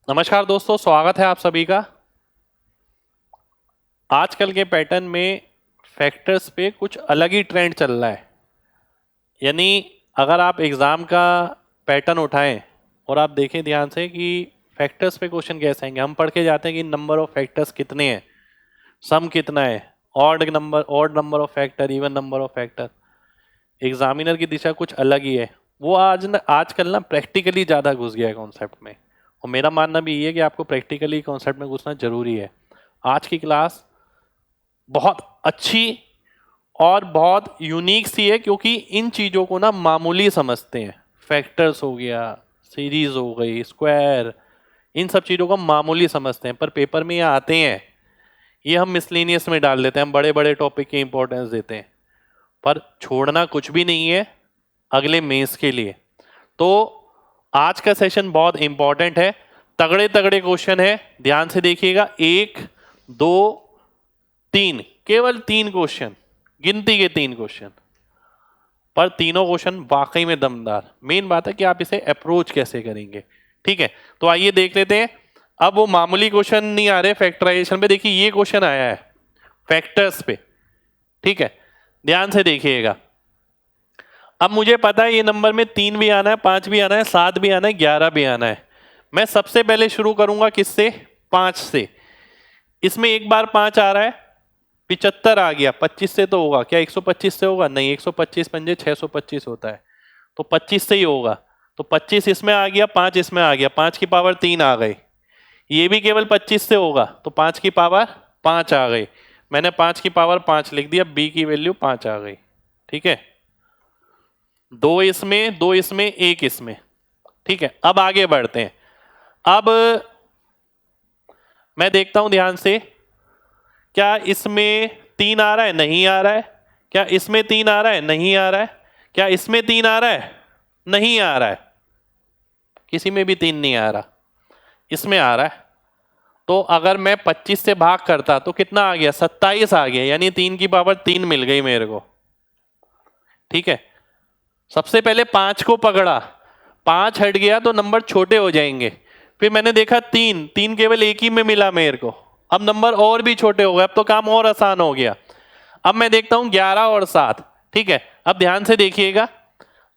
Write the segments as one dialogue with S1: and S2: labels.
S1: नमस्कार दोस्तों, स्वागत है आप सभी का। आजकल के पैटर्न में फैक्टर्स पे कुछ अलग ही ट्रेंड चल रहा है। यानी अगर आप एग्ज़ाम का पैटर्न उठाएं और आप देखें ध्यान से कि फैक्टर्स पे क्वेश्चन कैसे आएंगे। हम पढ़ के जाते हैं कि नंबर ऑफ फैक्टर्स कितने हैं, सम कितना है, odd number of factor, even number of factor. Examiner की दिशा कुछ अलग ही है। वो आजकल ना प्रैक्टिकली ज़्यादा घुस गया है कॉन्सेप्ट में। और मेरा मानना भी ये है कि आपको प्रैक्टिकली कॉन्सेप्ट में घुसना जरूरी है। आज की क्लास बहुत अच्छी और बहुत यूनिक सी है, क्योंकि इन चीज़ों को ना मामूली समझते हैं। फैक्टर्स हो गया, सीरीज हो गई, स्क्वायर, इन सब चीज़ों को मामूली समझते हैं, पर पेपर में ये आते हैं, ये हम मिसलेनियस में डाल देते हैं। हम बड़े बड़े टॉपिक की इंपॉर्टेंस देते हैं, पर छोड़ना कुछ भी नहीं है अगले मेंस के लिए। तो आज का सेशन बहुत इंपॉर्टेंट है। तगड़े तगड़े क्वेश्चन है, ध्यान से देखिएगा। 1 2 3, केवल 3 क्वेश्चन, गिनती के 3 क्वेश्चन, पर तीनों क्वेश्चन वाकई में दमदार। मेन बात है कि आप इसे अप्रोच कैसे करेंगे। ठीक है, तो आइए देख लेते हैं। अब वो मामूली क्वेश्चन नहीं आ रहे फैक्टराइजेशन पे। देखिए ये क्वेश्चन आया है फैक्टर्स पे। ठीक है, ध्यान से देखिएगा। अब मुझे पता है ये नंबर में 3 भी आना है, 5 भी आना है, 7 भी आना है, 11 भी आना है। मैं सबसे पहले शुरू करूंगा किससे? 5 से। इसमें एक बार 5 आ रहा है, 75 आ गया। 25 से तो होगा क्या? 125 से होगा? नहीं, 125 पंजे 625 होता है, तो 25 से ही होगा। तो 25 इसमें आ गया, 5 इसमें आ गया, 5 की पावर 3 आ गई। ये भी केवल 25 से होगा, तो 5 की पावर 5 आ गई। मैंने 5 की पावर 5 लिख दिया, बी की वैल्यू 5 आ गई। ठीक है, 2 इसमें, 2 इसमें, 1 इसमें। ठीक है, अब आगे बढ़ते हैं। अब मैं देखता हूं ध्यान से, क्या इसमें 3 आ रहा है? नहीं आ रहा है। क्या इसमें 3 आ रहा है? नहीं आ रहा है। क्या इसमें 3 आ रहा है? नहीं आ रहा है। किसी में भी 3 नहीं आ रहा, इसमें आ रहा है। तो अगर मैं 25 से भाग करता तो कितना आ गया? 27 आ गया, यानी 3 की पावर 3 मिल गई मेरे को। ठीक है, सबसे पहले 5 को पकड़ा, 5 हट गया तो नंबर छोटे हो जाएंगे। फिर मैंने देखा 3, 3 केवल एक ही में मिला मेरे को, अब नंबर और भी छोटे हो गए, अब तो काम और आसान हो गया। अब मैं देखता हूं 11 और 7। ठीक है, अब ध्यान से देखिएगा।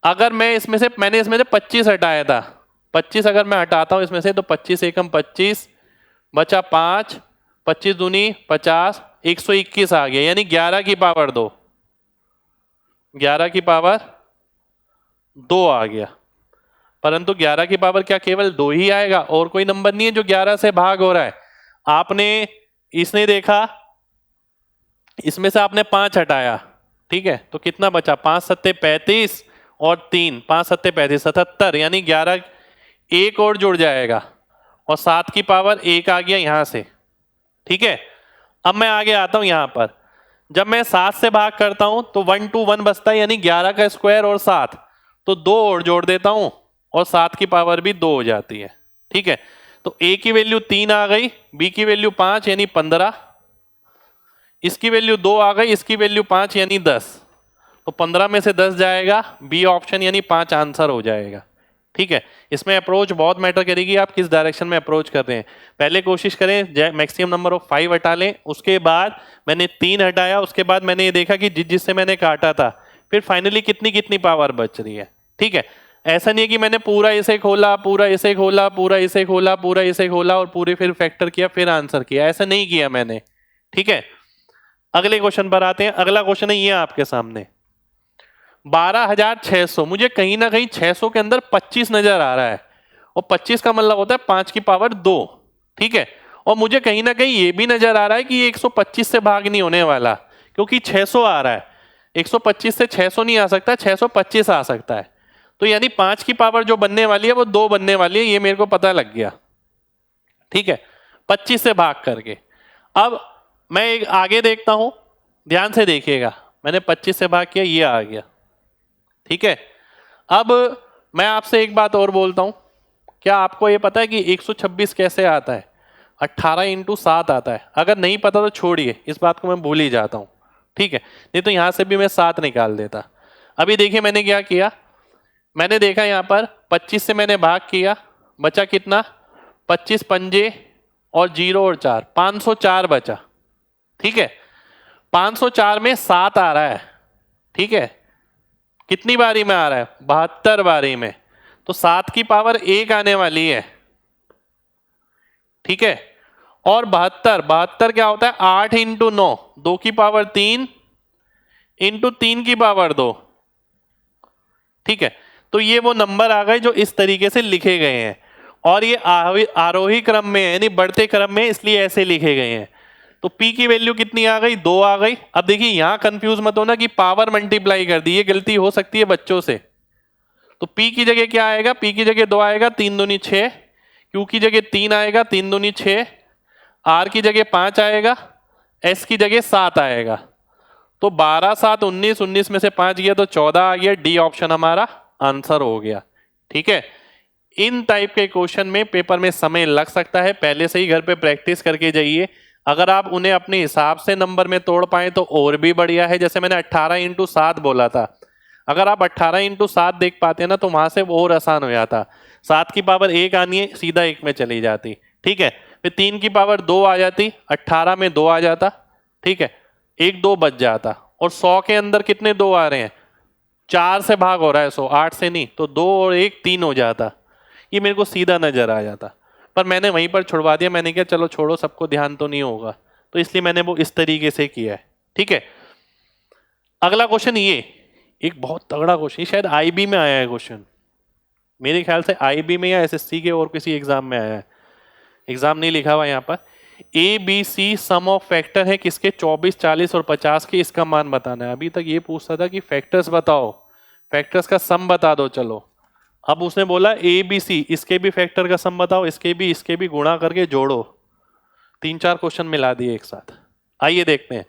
S1: अगर मैंने इसमें से 25 हटाया था, 25 अगर मैं हटाता हूं इसमें से, तो 25 एकम 25 बचा 5, 25 दूनी 50, 121 आ गया, यानी 11 की पावर 2, 11 की पावर 2 आ गया। परंतु 11 की पावर क्या केवल 2 ही आएगा? और कोई नंबर नहीं है जो 11 से भाग हो रहा है। आपने इसने देखा, इसमें से आपने 5 हटाया। ठीक है, तो कितना बचा? 5 सत्ते 35 और 3, 5 सत्ते 35, 77, यानी 11 एक और जुड़ जाएगा, और 7 की पावर 1 आ गया यहां से। ठीक है, अब मैं आगे आता हूं। यहां पर जब मैं 7 से भाग करता हूं तो 1 to 1 बचता है, यानी 11 का स्क्वायर और 7, तो 2 और जोड़ देता हूं और 7 की पावर भी 2 हो जाती है। ठीक है, तो ए की वैल्यू 3 आ गई, बी की वैल्यू 5 यानी 15, इसकी वैल्यू 2 आ गई, इसकी वैल्यू 5 यानी 10। तो 15 में से 10 जाएगा, बी ऑप्शन यानी 5 आंसर हो जाएगा। ठीक है, इसमें अप्रोच बहुत मैटर करेगी, आप किस डायरेक्शन में अप्रोच कर रहे हैं। पहले कोशिश करें मैक्सिमम नंबर ऑफ 5 हटा लें, उसके बाद मैंने 3 हटाया, उसके बाद मैंने ये देखा कि जिससे मैंने काटा था, फिर फाइनली कितनी कितनी पावर बच रही है। ठीक है, ऐसा नहीं है कि मैंने पूरा इसे खोला, पूरा इसे खोला, पूरा इसे खोला, पूरा इसे खोला और पूरे फिर फैक्टर किया फिर आंसर किया, ऐसा नहीं किया मैंने। ठीक है, अगले क्वेश्चन पर आते हैं। अगला क्वेश्चन है ये आपके सामने, 12,600। मुझे कहीं ना कहीं 600 के अंदर 25 नजर आ रहा है, और 25 का मतलब होता है 5 की पावर 2। ठीक है, और मुझे कहीं ना कहीं ये भी नजर आ रहा है कि ये 125 से भाग नहीं होने वाला, क्योंकि 600 आ रहा है। 125 से 600 नहीं आ सकता, 625 आ सकता है। तो यानी 5 की पावर जो बनने वाली है वो 2 बनने वाली है, ये मेरे को पता लग गया। ठीक है, 25 से भाग करके। अब मैं एक आगे देखता हूं, ध्यान से देखिएगा। मैंने 25 से भाग किया, ये आ गया। ठीक है, अब मैं आपसे एक बात और बोलता हूं, क्या आपको ये पता है कि 126 कैसे आता है? 18 इंटू 7 आता है। अगर नहीं पता तो छोड़िए, इस बात को मैं भूल ही जाता हूं। ठीक है, नहीं तो यहां से भी मैं 7 निकाल देता। अभी देखिए मैंने क्या किया, मैंने देखा यहां पर 25 से मैंने भाग किया, बचा कितना? 25 पंजे और 0 और 4, 504 बचा। ठीक है, 504 में 7 आ रहा है। ठीक है, कितनी बारी में आ रहा है? 72 बारी में। तो 7 की पावर 1 आने वाली है। ठीक है, और 72 क्या होता है? 8 इंटू 9, 2 की पावर 3 इंटू 3 की पावर 2। ठीक है, तो ये वो नंबर आ गए जो इस तरीके से लिखे गए हैं, और ये आरोही क्रम में है, यानी बढ़ते क्रम में, इसलिए ऐसे लिखे गए हैं। तो P की वैल्यू कितनी आ गई? 2 आ गई। अब देखिए यहां कंफ्यूज मत होना कि पावर मल्टीप्लाई कर दी, ये गलती हो सकती है बच्चों से। तो P की जगह क्या आएगा? P की जगह 2 आएगा, 3 दूनी 6, Q की जगह 3 आएगा, 3 दूनी 6, R की जगह 5 आएगा, S की जगह 7 आएगा। तो 12 7 19, 19 में से 5 गया तो 14 आ गया। डी ऑप्शन हमारा आंसर हो गया। ठीक है, इन टाइप के क्वेश्चन में पेपर में समय लग सकता है, पहले से ही घर पे प्रैक्टिस करके जाइए। अगर आप उन्हें अपने हिसाब से नंबर में तोड़ पाए तो और भी बढ़िया है। जैसे मैंने 18 इंटू 7 बोला था, अगर आप 18 इंटू 7 देख पाते ना तो वहां से और आसान हो जाता। 7 की पावर 1 आनी है, सीधा 1 में चली जाती। ठीक है, फिर 3 की पावर 2 आ जाती, 18 में 2 आ जाता। ठीक है, 1 2 बच जाता। और 100 के अंदर कितने 2 आ रहे हैं? 4 से भाग हो रहा है 100, 8 से नहीं, तो 2 और 1 3 हो जाता। ये मेरे को सीधा नजर आ जाता, पर मैंने वहीं पर छुड़वा दिया। मैंने कहा चलो छोड़ो, सबको ध्यान तो नहीं होगा, तो इसलिए मैंने वो इस तरीके से किया है। ठीक है, अगला क्वेश्चन, ये एक बहुत तगड़ा क्वेश्चन, ये शायद आईबी में आया है क्वेश्चन, मेरे ख्याल से आईबी में या एसएससी के और किसी एग्जाम में आया है। एग्जाम नहीं लिखा हुआ यहाँ पर। A B C sum of factor है किसके? 24 40 और 50 के, इसका मान बताना है। अभी तक ये पूछता था कि फैक्टर्स बताओ, फैक्टर्स का सम बता दो। चलो, अब उसने बोला ए बी सी, इसके भी फैक्टर का सम बताओ, इसके भी गुणा करके जोड़ो। 3 4 क्वेश्चन मिला दिए एक साथ। आइए देखते हैं।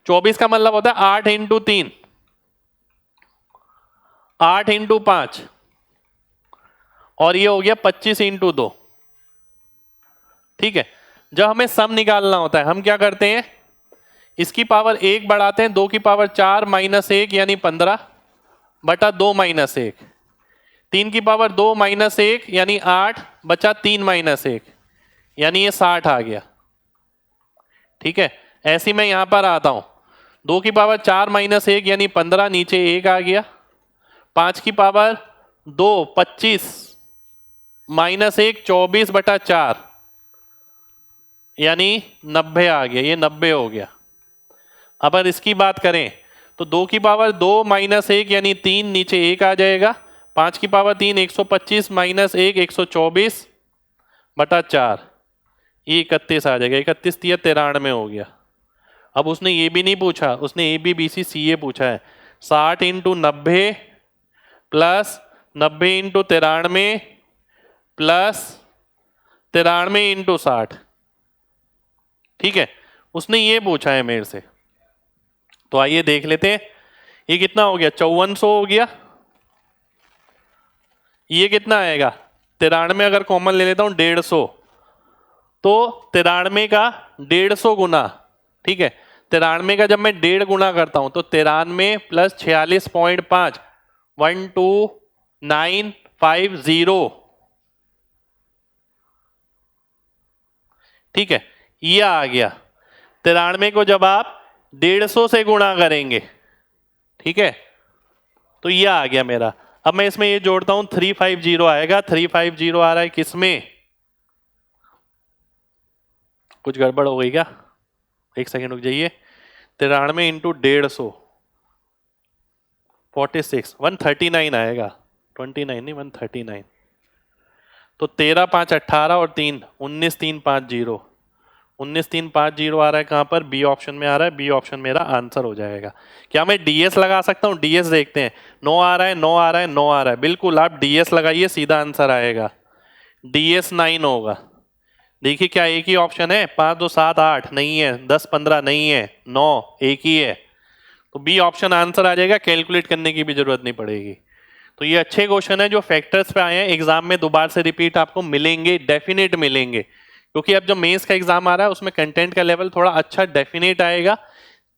S1: 24 का मतलब होता है 8 इंटू 3, 8 इंटू 5, और ये हो गया 25 इंटू 2। ठीक है, जब हमें सम निकालना होता है हम क्या करते हैं? इसकी पावर 1 बढ़ाते हैं, 2 की पावर 4 माइनस 1 यानी 15 बटा 2 माइनस 1, 3 की पावर 2 माइनस 1 यानी 8 बचा 3 माइनस 1, यानी ये 60 आ गया। ठीक है, ऐसे मैं यहां पर आता हूं, 2 की पावर 4 माइनस 1 यानी 15, नीचे 1 आ गया। 5 की पावर 2 25 माइनस 1 24 बटा 4 यानी 90 आ गया, ये 90 हो गया। अब अगर इसकी बात करें तो 2 की पावर 2 माइनस 1 यानी 3, नीचे 1 आ जाएगा। 5 की पावर 3 125 माइनस 1 124 बटा 4, ये 31 आ जाएगा। 31 3 93 हो गया। अब उसने ये भी नहीं पूछा, उसने ए बी बी सी सी ए पूछा है। 60 into 90 plus 90 into 93 plus 93 into 60। ठीक है, उसने ये पूछा है मेरे से, तो आइए देख लेते हैं। ये कितना हो गया? 5400 हो गया। ये कितना आएगा? 93 अगर कॉमन ले लेता हूं 150, तो 93 का 150 गुना। ठीक है, 93 का जब मैं 1.5 गुना करता हूं तो 93 प्लस 46.5 12950। ठीक है, ये आ गया। 93 को जब आप 150 से गुणा करेंगे, ठीक है, तो ये आ गया मेरा। अब मैं इसमें ये जोड़ता हूं, 350 आएगा। 350 आ रहा है किसमें? कुछ गड़बड़ हो गई क्या? एक सेकंड रुक जाइए। 93 इंटू 150 46 139 आएगा। 29 नहीं 139। तो 13 5 18 और 3 19 3 5 0 19 3 5 0 आ रहा है कहां पर? बी ऑप्शन में आ रहा है। बी ऑप्शन मेरा आंसर हो जाएगा। क्या मैं डीएस लगा सकता हूं? डीएस देखते हैं। 9 आ रहा है, 9 आ रहा है, 9 आ रहा है। बिल्कुल आप डीएस लगाइए, सीधा आंसर आएगा। डीएस 9 होगा। देखिए क्या एक ही ऑप्शन है? 5 2 7 8 नहीं है, 10 15 नहीं है, 9 एक ही है। तो बी ऑप्शन आंसर आ जाएगा, कैलकुलेट करने की भी जरूरत नहीं पड़ेगी। तो ये अच्छे क्वेश्चन है जो फैक्टर्स पे आए हैं। एग्जाम में दोबारा से रिपीट आपको मिलेंगे, डेफिनेट मिलेंगे, क्योंकि अब जो मेंस का एग्जाम आ रहा है उसमें कंटेंट का लेवल थोड़ा अच्छा डेफिनेट आएगा।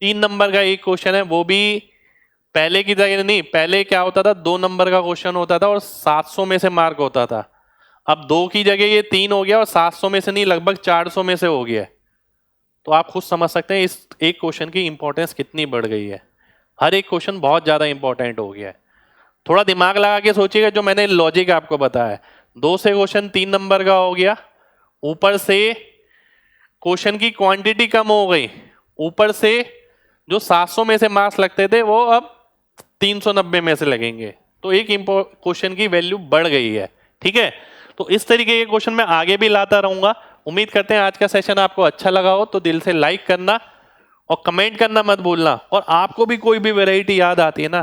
S1: 3 नंबर का एक क्वेश्चन है, वो भी पहले की तरह नहीं। पहले क्या होता था? 2 नंबर का क्वेश्चन होता था और 700 में से मार्क होता था। अब 2 की जगह ये 3 हो गया और 700 में से नहीं लगभग 400 में से हो गया है। तो आप खुद समझ सकते हैं इस एक क्वेश्चन की इंपॉर्टेंस कितनी बढ़ गई है। हर एक क्वेश्चन बहुत ज्यादा इंपॉर्टेंट हो गया है। थोड़ा दिमाग लगा के सोचिएगा, जो मैंने लॉजिक आपको बताया, 2 से क्वेश्चन 3 नंबर का हो गया, ऊपर से क्वेश्चन की क्वांटिटी कम हो गई, ऊपर से जो 700 में से मार्क्स लगते थे वो अब 390 में से लगेंगे। तो एक क्वेश्चन की वैल्यू बढ़ गई है। ठीक है, तो इस तरीके के क्वेश्चन मैं आगे भी लाता रहूंगा। उम्मीद करते हैं आज का सेशन आपको अच्छा लगा हो, तो दिल से लाइक करना और कमेंट करना मत भूलना। और आपको भी कोई भी वैरायटी याद आती है ना,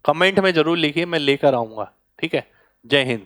S1: कमेंट में जरूर लिखिए, मैं लेकर आऊंगा। ठीक है, जय हिंद।